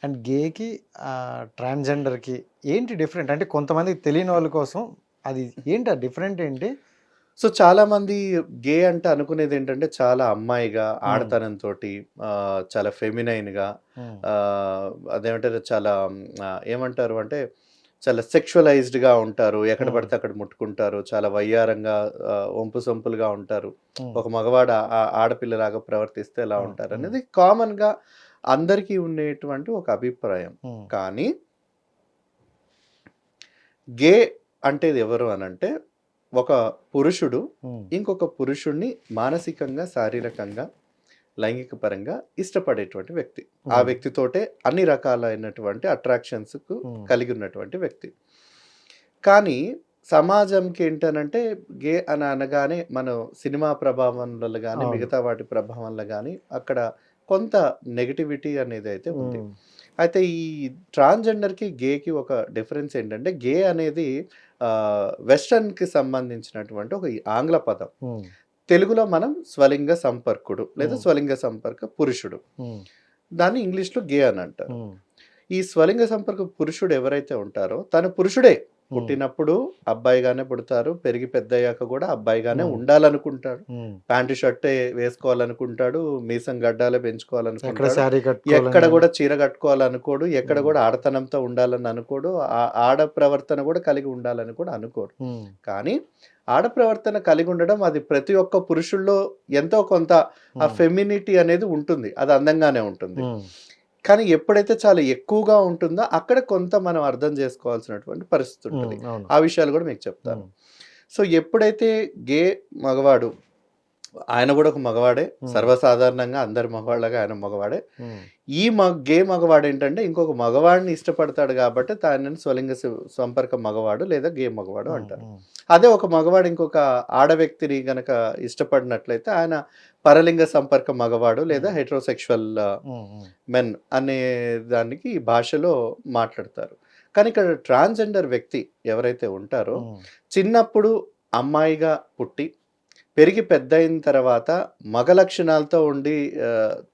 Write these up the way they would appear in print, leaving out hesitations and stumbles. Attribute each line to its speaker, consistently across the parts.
Speaker 1: And గేకి ట్రాన్స్జెండర్కి ఏంటి different? అంటే కొంతమందికి తెలియని వాళ్ళ కోసం అది ఏంటి ఆ డిఫరెంట్ ఏంటి?
Speaker 2: సో చాలామంది గే అంటే అనుకునేది ఏంటంటే చాలా అమ్మాయిగా,
Speaker 1: హ్మ్.
Speaker 2: ఆడతనంతోటి చాలా ఫెమినైన్‌గా
Speaker 1: హ్మ్.
Speaker 2: అదేమంటారు చాలా ఏమంటారు అంటే చాలా సెక్షువలైజ్డ్‌గా ఉంటారు. ఎక్కడ
Speaker 1: హ్మ్.
Speaker 2: పడితే అక్కడ ముట్టుకుంటారు. చాలా వయ్యారంగా ఒంపు సొంపులుగా ఉంటారు.
Speaker 1: హ్మ్.
Speaker 2: ఒక మగవాడు ఆడపిల్లలాగా ప్రవర్తిస్తే ఎలా
Speaker 1: హ్మ్. హ్మ్.
Speaker 2: ఉంటారనేది కామన్‌గా అందరికీ ఉండేటువంటి ఒక అభిప్రాయం.
Speaker 1: హ్మ్.
Speaker 2: కానీ గే అంటే ఎవరు అనంటే ఒక పురుషుడు
Speaker 1: హ్మ్.
Speaker 2: ఇంకొక పురుషుడిని మానసికంగా, శారీరకంగా, లైంగిక పరంగా ఇష్టపడేటువంటి వ్యక్తి. ఆ
Speaker 1: హ్మ్.
Speaker 2: వ్యక్తితోటే అన్ని రకాలైనటువంటి అట్రాక్షన్స్‌కు
Speaker 1: హ్మ్.
Speaker 2: కలిగి ఉన్నటువంటి వ్యక్తి. కానీ సమాజంకి ఏంటనంటే గే అని అనగానే మనం సినిమా ప్రభావం వల్ల గాని,
Speaker 1: అవును.
Speaker 2: మిగతా వాటి ప్రభావం వల్ల గాని అక్కడ కొంత నెగటివిటీ అనేదైతే ఉంది.
Speaker 1: హ్మ్.
Speaker 2: అయితే ఈ ట్రాన్స్‌జెండర్‌కి, గేకి ఒక డిఫరెన్స్ ఏంటంటే గే అనేది వెస్టర్న్‌కి సంబంధించినటువంటి ఒక ఆంగ్ల పదం.
Speaker 1: హ్మ్.
Speaker 2: తెలుగులో మనం స్వలింగ సంపర్కుడు లేదా
Speaker 1: హ్మ్.
Speaker 2: స్వలింగ సంపర్క పురుషుడు.
Speaker 1: హ్మ్.
Speaker 2: దాన్ని ఇంగ్లీష్‌లో గే అని అంటారు.
Speaker 1: హ్మ్.
Speaker 2: ఈ స్వలింగ సంపర్క పురుషుడు ఎవరైతే ఉంటారో తను పురుషుడే.
Speaker 1: హ్మ్.
Speaker 2: పుట్టినప్పుడు అబ్బాయిగానే పుడతారు. పెరిగి పెద్దయ్యాక కూడా అబ్బాయిగానే
Speaker 1: హ్మ్.
Speaker 2: ఉండాలనుకుంటాడు.
Speaker 1: హ్మ్.
Speaker 2: ప్యాంటు, షర్టే వేసుకోవాలనుకుంటాడు. మీసం గడ్డాలే
Speaker 1: ఎక్కడ
Speaker 2: పెంచుకోవాలనుకుంటాడు.
Speaker 1: శారీ కట్టుకోవాలని
Speaker 2: ఎక్కడ
Speaker 1: గాని.
Speaker 2: కూడా చీర కట్టుకోవాలనుకోడు. ఎక్కడ
Speaker 1: హ్మ్.
Speaker 2: కూడా ఆడతనంతో ఉండాలని అనుకోడు. ఆడ ప్రవర్తన కూడా కలిగి ఉండాలని కూడా అనుకోడు.
Speaker 1: హ్మ్.
Speaker 2: కానీ ఆడ ప్రవర్తన కలిగి ఉండడం అది ప్రతి ఒక్క పురుషుల్లో ఎంతో కొంత ఆ
Speaker 1: హ్మ్.
Speaker 2: ఫెమినిటీ అనేది ఉంటుంది. అది అందంగానే ఉంటుంది.
Speaker 1: హ్మ్.
Speaker 2: కానీ ఎప్పుడైతే చాలా ఎక్కువగా ఉంటుందో అక్కడ కొంత మనం అర్థం చేసుకోవాల్సినటువంటి పరిస్థితి
Speaker 1: హ్మ్.
Speaker 2: ఉంటది.
Speaker 1: అవును.
Speaker 2: ఆ విషయాలు కూడా మీకు చెప్తాను.
Speaker 1: హ్మ్.
Speaker 2: సో ఎప్పుడైతే గే మగవాడు ఆయన కూడా ఒక మగవాడే.
Speaker 1: హ్మ్.
Speaker 2: సర్వసాధారణంగా అందరి మగవాళ్ళగా ఆయన మగవాడే.
Speaker 1: హ్మ్.
Speaker 2: ఈ గే మగవాడేంటంటే ఇంకొక మగవాడిని ఇష్టపడతాడు కాబట్టి దానిని స్వలింగ సంపర్క మగవాడు లేదా గే మగవాడు
Speaker 1: హ్మ్.
Speaker 2: అంటారు.
Speaker 1: హ్మ్.
Speaker 2: అదే ఒక మగవాడు ఇంకొక ఆడ వ్యక్తిని గనక ఇష్టపడినట్లయితే ఆయన పరలింగ సంపర్క మగవాడు లేదా
Speaker 1: హ్మ్.
Speaker 2: హెటెరోసెక్షువల్
Speaker 1: హ్మ్. హ్మ్.
Speaker 2: మెన్ అనే దానికి ఈ భాషలో మాట్లాడతారు. కానీ ఇక్కడ ట్రాన్స్‌జెండర్ వ్యక్తి ఎవరైతే ఉంటారో
Speaker 1: హ్మ్.
Speaker 2: చిన్నప్పుడు అమ్మాయిగా పుట్టి పెరిగి పెద్దయిన తర్వాత మగ లక్షణాలతో ఉండి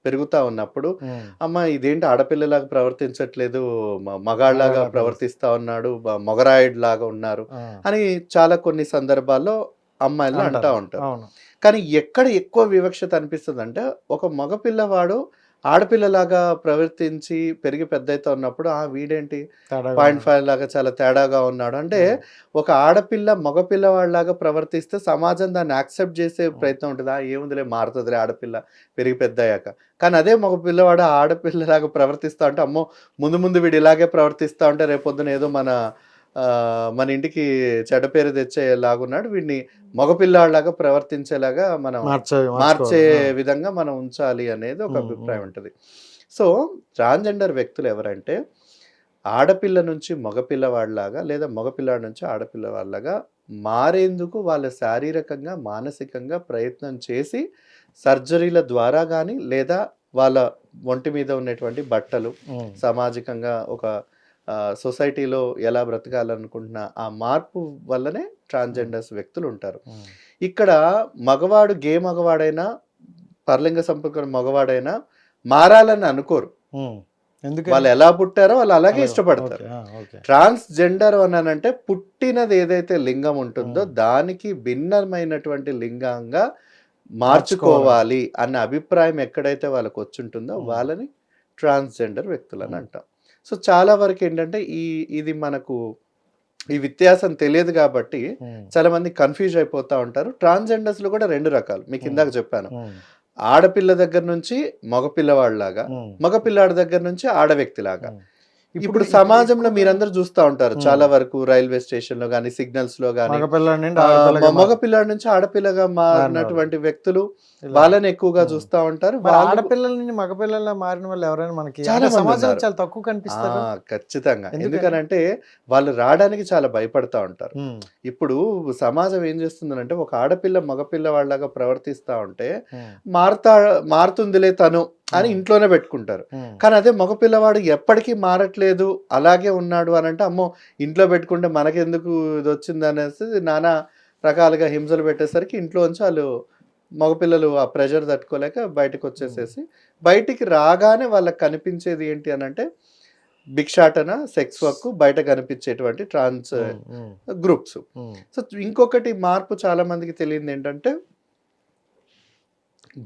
Speaker 2: పెరుగుతా ఉన్నప్పుడు,
Speaker 1: హ్మ్.
Speaker 2: అమ్మ ఇదేంటి ఆడపిల్లలాగా ప్రవర్తించట్లేదు, మగాడిలాగా
Speaker 1: మగాడిలా ప్రవర్తి
Speaker 2: ప్రవర్తిస్తా ఉన్నాడు, మొగరాయుడిలాగా ఉన్నారు
Speaker 1: ఆ!
Speaker 2: అని చాలా కొన్ని సందర్భాల్లో అమ్మాయిలు అంటా
Speaker 1: అంటారు.
Speaker 2: ఉంటారు.
Speaker 1: అవును.
Speaker 2: కానీ ఎక్కడ ఎక్కువ వివక్షత అనిపిస్తదంటే, ఒక మగ పిల్లవాడు ఆడపిల్లలాగా ప్రవర్తించి పెరిగి పెద్దయితా ఉన్నప్పుడు, వీడేంటి
Speaker 1: తేడాగా ఉన్నాడు.
Speaker 2: 0.5 లాగా చాలా తేడాగా ఉన్నాడు. అంటే
Speaker 1: హ్మ్.
Speaker 2: ఒక ఆడపిల్ల మగ పిల్లవాడిలాగా ప్రవర్తిస్తే సమాజం దాన్ని యాక్సెప్ట్ చేసే
Speaker 1: హ్మ్.
Speaker 2: ప్రయత్నం ఉంటది. ఏముందిలే మారుతదిలే ఆడపిల్ల పెరిగి పెద్దయ్యాక. కానీ అదే మగ పిల్లవాడు ఆడపిల్లలాగా ప్రవర్తిస్తా ఉంటే, అమ్మో! ముందు ముందు వీడు ఇలాగే ప్రవర్తిస్తా ఉంటే రేపొద్దున ఏదో మన ఇంటికి చెడ్డ పేరు తెచ్చేలాగున్నాడు. వీడిని మగపిల్లాడిలాగా ప్రవర్తించేలాగా మనం మార్చే
Speaker 1: మార్చుకోవాలి. ఆ!
Speaker 2: విధంగా మనం ఉంచాలి అనేది ఒక
Speaker 1: హ్మ్.
Speaker 2: అభిప్రాయం
Speaker 1: హ్మ్.
Speaker 2: ఉంటది. సో, ట్రాన్స్‌జెండర్ వ్యక్తులు ఎవరంటే ఆడపిల్ల నుంచి మగపిల్లవాడిలాగా లేదా మగపిల్లాడి నుంచి ఆడపిల్లవాడిలాగా మారేందుకు వాళ్ళ శారీరకంగా, మానసికంగా ప్రయత్నం చేసి సర్జరీల ద్వారా గానీ లేదా వాళ్ళ ఒంటి మీద ఉన్నటువంటి బట్టలు,
Speaker 1: హ్మ్.
Speaker 2: సామాజికంగా ఒక సొసైటీలో ఎలా బ్రతకాలనుకుంటున్న ఆ మార్పు వల్లనే
Speaker 1: హ్మ్.
Speaker 2: ట్రాన్స్‌జెండర్స్ వ్యక్తులుంటారు.
Speaker 1: హ్మ్.
Speaker 2: ఇక్కడ గే మగవాడైనా, పరలింగ సంపర్కుల మగవాడైనా మారాలని అనుకోరు.
Speaker 1: హ్మ్. ఎందుకని?
Speaker 2: వాళ్ళు ఎలా పుట్టారో వాళ్ళు అలాగే
Speaker 1: అలాగే ఓకే.
Speaker 2: ఇష్టపడతారు.
Speaker 1: ఆ! ఓకే.
Speaker 2: ట్రాన్స్‌జెండర్ అనంటే పుట్టినది ఏదైతే లింగం ఉంటుందో
Speaker 1: హ్మ్.
Speaker 2: దానికి భిన్నమైనటువంటి లింగంగా
Speaker 1: మార్చుకోవాలని.
Speaker 2: మార్చుకోవాలి అన్న అభిప్రాయం ఎక్కడైతే వాళ్ళకొచ్చుంటుందో
Speaker 1: హ్మ్.
Speaker 2: వాళ్ళని ట్రాన్స్‌జెండర్ వ్యక్తులని
Speaker 1: హ్మ్.
Speaker 2: అంటాం. సో, చాలా వరకేంటంటే ఇది మనకు ఈ వ్యత్యాసం తెలియదు గాబట్టి
Speaker 1: హ్మ్.
Speaker 2: చాలా మంది కన్‌ఫ్యూజ్ అయిపోతా ఉంటారు. ట్రాన్స్‌జెండర్స్‌లో కూడా 2 రకాలు.
Speaker 1: హ్మ్.
Speaker 2: మీకిందాక చెప్పాను.
Speaker 1: హ్మ్.
Speaker 2: ఆడపిల్ల దగ్గర నుంచి మగ పిల్లవాడిలాగా,
Speaker 1: హ్మ్.
Speaker 2: మగ పిల్లాడి దగ్గర నుంచి ఆడ వ్యక్తిలాగా.
Speaker 1: హ్మ్. ఇప్పుడు
Speaker 2: ఇప్పుడు
Speaker 1: ఇప్పుడు
Speaker 2: సమాజంలో
Speaker 1: ఎక్కువగా
Speaker 2: మీరందరూ చూస్తా ఉంటారు.
Speaker 1: హ్మ్.
Speaker 2: చాలా వరకు రైల్వే స్టేషన్‌లో గాని, సిగ్నల్స్‌లో గాని
Speaker 1: మగపిల్లాడి నుండి ఆడపిల్లగా
Speaker 2: మగ పిల్లాడి నుంచి ఆడపిల్లగా
Speaker 1: మారిన వాళ్ళు.
Speaker 2: మారినటువంటి వ్యక్తులు
Speaker 1: ఇలా.
Speaker 2: వాళ్ళని ఎక్కువగా
Speaker 1: హ్మ్.
Speaker 2: చూస్తా ఉంటారు.
Speaker 1: మరి
Speaker 2: వాళ్ళు
Speaker 1: ఆడపిల్లల నుండి మగపిల్లలా మారిన వాళ్ళు ఎవరైనా మనకి
Speaker 2: చాలా
Speaker 1: అంటే సమాజంలో
Speaker 2: మందున్నారు.
Speaker 1: చాలా తక్కువ
Speaker 2: ఆ!
Speaker 1: కనిపిస్తారు.
Speaker 2: ఖచ్చితంగా.
Speaker 1: ఎందుకని?
Speaker 2: ఎందుకనంటే వాళ్ళు రాడానికి చాలా భయపడతా ఉంటారు.
Speaker 1: హ్మ్.
Speaker 2: ఇప్పుడు సమాజం ఏం చేస్తుందనంటే ఒక ఆడపిల్ల మగపిల్ల వాళ్ళలాగా ప్రవర్తిస్తా ఉంటే
Speaker 1: హ్మ్.
Speaker 2: మారుతా మారుతుందిలే తను అని
Speaker 1: హ్మ్.
Speaker 2: ఇంట్లోనే పెట్టుకుంటారు.
Speaker 1: హ్మ్.
Speaker 2: కానీ అదే మగపిల్లవాడు ఎప్పటికీ మారట్లేదు, అలాగే ఉన్నాడు అనంటే, అమ్మో! ఇంట్లో పెట్టుకుంటే మనకెందుకు ఇదొచ్చిందనేసి నానా రకాలుగా హింసలు పెట్టేసరికి ఇంట్లోంచి ఆళ్ళు మగపిల్లలు ఆ ప్రెషర్ తట్టుకోలేక బయటకు వచ్చేసేసి బయటికి రాగానే వాళ్ళకి కనిపించేది ఏంటి అని అంటే భిక్షాటన, సెక్స్ వర్క్, బయట కనిపించేటువంటి ట్రాన్స్ గ్రూప్స్. సో ఇంకొకటి మార్పు చాలా మందికి తెలియదు ఏంటంటే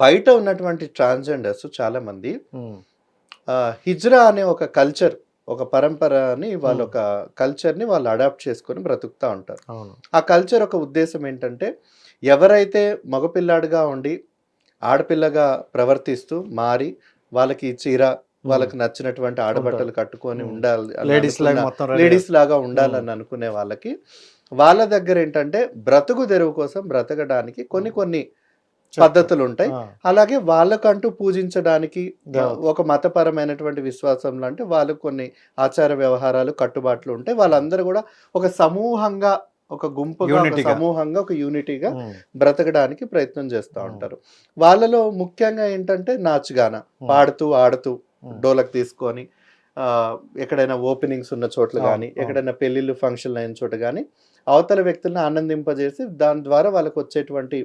Speaker 2: బయట ఉన్నటువంటి ట్రాన్స్జెండర్స్ చాలా మంది హిజ్రా అనే ఒక కల్చర్, ఒక పరంపరని వాళ్ళ ఒక కల్చర్ని వాళ్ళు అడాప్ట్ చేసుకొని బ్రతుకుతూ ఉంటారు. ఆ కల్చర్ ఒక ఉద్దేశం ఏంటంటే ఎవరైతే మగపిల్లాడిగా ఉండి ఆడపిల్లగా ప్రవర్తిస్తూ మారి వాళ్ళకి చీర, వాళ్ళకి నచ్చినటువంటి ఆడబట్టలు కట్టుకొని ఉండాలి, లేడీస్ లాగా ఉండాలని అనుకునే వాళ్ళకి వాళ్ళ దగ్గర ఏంటంటే బ్రతుకు తెరువు కోసం బ్రతకడానికి కొన్ని పద్ధతులు ఉంటాయి. అలాగే వాళ్ళకంటూ పూజించడానికి ఒక మతపరమైనటువంటి విశ్వాసంలో అంటే వాళ్ళకు కొన్ని ఆచార వ్యవహారాలు, కట్టుబాట్లు ఉంటాయి. వాళ్ళందరూ కూడా ఒక సమూహంగా, ఒక గుంపుగా, ఒక సమూహంగా, ఒక యూనిటీగా బ్రతకడానికి ప్రయత్నం చేస్తూ ఉంటారు. వాళ్ళలో ముఖ్యంగా ఏంటంటే నాచుగాన, పాడుతూ ఆడుతూ డోలక్ తీసుకొని ఎక్కడైనా ఓపెనింగ్స్ ఉన్న చోట్ల కానీ, ఎక్కడైనా పెళ్లిళ్ళు ఫంక్షన్లు అయిన చోట కానీ అవతల వ్యక్తులను ఆనందింపజేసి దాని ద్వారా వాళ్ళకు వచ్చేటువంటి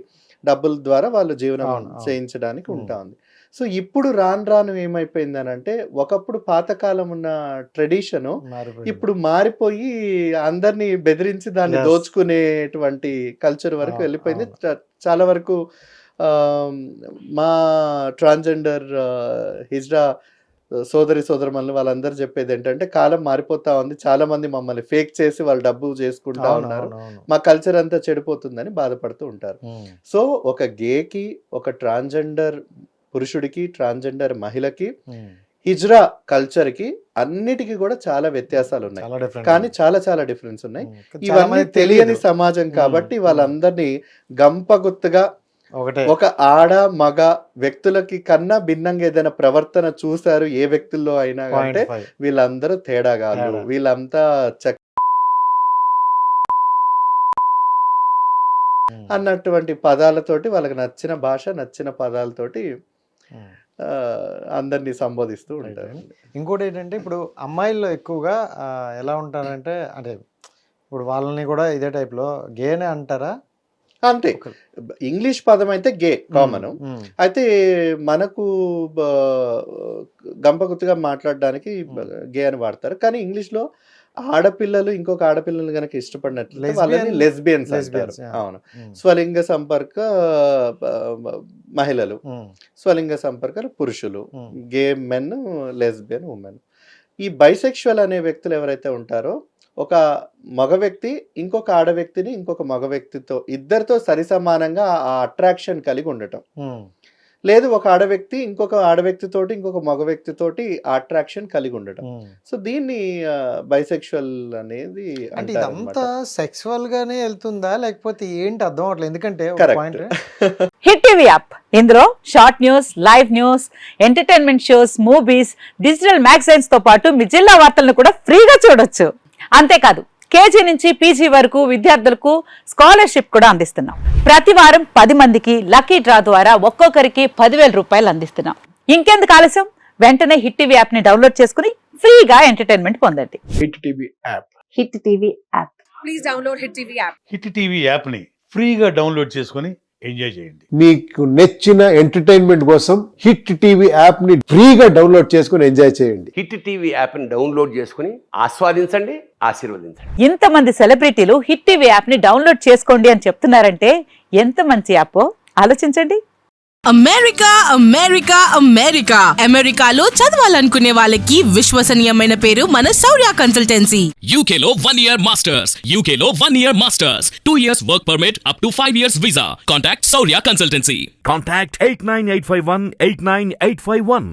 Speaker 2: డబ్బుల ద్వారా వాళ్ళు జీవనం చేయించడానికి ఉంటా ఉంది. సో ఇప్పుడు రాను ఏమైపోయింది అని అంటే ఒకప్పుడు పాతకాలం ఉన్న ట్రెడిషన్ ఇప్పుడు మారిపోయి అందరినీ బెదిరించి దాన్ని దోచుకునేటువంటి కల్చర్ వరకు వెళ్ళిపోయింది. చాలా వరకు మా ట్రాన్స్జెండర్ హిజ్రా సోదరమల్ని వాళ్ళందరూ చెప్పేది ఏంటంటే కాలం మారిపోతా ఉంది, చాలా మంది మమ్మల్ని ఫేక్ చేసి వాళ్ళు డబ్బు చేసుకుంటా ఉన్నారు, మా కల్చర్ అంతా చెడిపోతుందని బాధపడుతూ ఉంటారు. సో ఒక గేకి, ఒక ట్రాన్స్జెండర్ పురుషుడికి, ట్రాన్స్జెండర్ మహిళకి, హిజ్రా కల్చర్ కి అన్నిటికీ కూడా చాలా వ్యత్యాసాలు ఉన్నాయి, కానీ చాలా డిఫరెన్స్ ఉన్నాయి. ఇవన్నీ తెలియని సమాజం కాబట్టి వాళ్ళందరినీ గంపగుత్తుగా ఒక ఆడ మగ వ్యక్తులకి కన్నా భిన్నంగా ఏదైనా ప్రవర్తన చూసారు ఏ వ్యక్తుల్లో అయినా అంటే వీళ్ళందరూ తేడాగాళ్ళు, వీళ్ళంతా అన్నటువంటి పదాలతోటి వాళ్ళకి నచ్చిన భాష, నచ్చిన పదాలతోటి అందరినీ సంబోధిస్తూ ఉంటారు.
Speaker 1: ఇంకోటి ఏంటంటే ఇప్పుడు అమ్మాయిల్లో ఎక్కువగా ఎలా ఉంటారంటే అంటే ఇప్పుడు వాళ్ళని కూడా ఇదే టైప్లో గేనే అంటారా?
Speaker 2: అంటే ఇంగ్లీష్ పదం అయితే గే కామన్, అయితే మనకు గంపగుత్తుగా మాట్లాడడానికి గే అని వాడతారు. కానీ ఇంగ్లీష్ లో ఆడపిల్లలు ఇంకొక ఆడపిల్లలు కనుక ఇష్టపడినట్లయితే వాళ్ళని లెస్బియన్స్ అంటారు. అవును, స్వలింగ సంపర్క మహిళలు, స్వలింగ సంపర్క పురుషులు, గే మెన్, లెస్బియన్ ఉమెన్. ఈ బైసెక్షువల్ అనే వ్యక్తులు ఎవరైతే ఉంటారో ఒక మగ వ్యక్తి ఇంకొక ఆడ వ్యక్తిని ఇంకొక మగ వ్యక్తితో ఇద్దరితో సరిసమానంగా ఆ అట్రాక్షన్ కలిగి ఉండటం, లేదు ఒక ఆడ వ్యక్తి ఇంకొక ఆడ వ్యక్తితోటి ఇంకొక మగ వ్యక్తితోటి అట్రాక్షన్ కలిగి ఉండటం. సో దీన్ని బైసెక్షువల్ అనేది
Speaker 1: అంటే ఇదంతా సెక్సువల్ గానే వెళ్తుందా లేకపోతే ఏంటి అర్థం అవట్లేదు. ఎందుకంటే
Speaker 3: హిట్ టీవీ యాప్, ఇందులో short news, live news, entertainment shows, movies, digital magazines తో పాటు మీ జిల్లా వార్తలను కూడా ఫ్రీగా చూడొచ్చు. అంతేకాదు కేజీ నుంచి పీజీ వరకు విద్యార్థులకు స్కాలర్షిప్ కూడా అందిస్తున్నాం. ప్రతి వారం 10 మందికి లక్కీ డ్రా ద్వారా ఒక్కొక్కరికి 10,000 రూపాయలు అందిస్తున్నాం. ఇంకెందుకు ఆలస్యం, వెంటనే హిట్ టీవీ యాప్ ని డౌన్లోడ్ చేసుకుని ఫ్రీగా ఎంటర్టైన్మెంట్ పొందండి.
Speaker 4: Hit TV app,
Speaker 3: hit TV app,
Speaker 5: please download hit TV app.
Speaker 4: Hit TV app ని ఫ్రీగా డౌన్లోడ్ చేసుకొని ఎంజాయ్ చేయండి.
Speaker 6: మీకు నచ్చిన ఎంటర్టైన్మెంట్ కోసం హిట్ టీవీ యాప్ ని ఫ్రీగా డౌన్లోడ్ చేసుకొని ఎంజాయ్ చేయండి.
Speaker 7: హిట్ టీవీ యాప్ ని డౌన్లోడ్ చేసుకుని ఆస్వాదించండి, ఆశీర్వదించండి.
Speaker 3: ఇంతమంది సెలబ్రిటీలు హిట్ టీవీ యాప్ ని డౌన్లోడ్ చేసుకోండి అని చెప్తున్నారంటే ఎంత మంచి యాప్ ఆలోచించండి.
Speaker 8: అమెరికాలో చదవాలనుకునే వాళ్ళకి విశ్వసనీయమైన పేరు మన శౌర్య కన్సల్టెన్సీ.
Speaker 9: UK లో 1 year masters, UK లో 1 year masters, 2 years work permit up to 5 years visa. Contact Saurya Consultancy.
Speaker 10: Contact 89851 89851.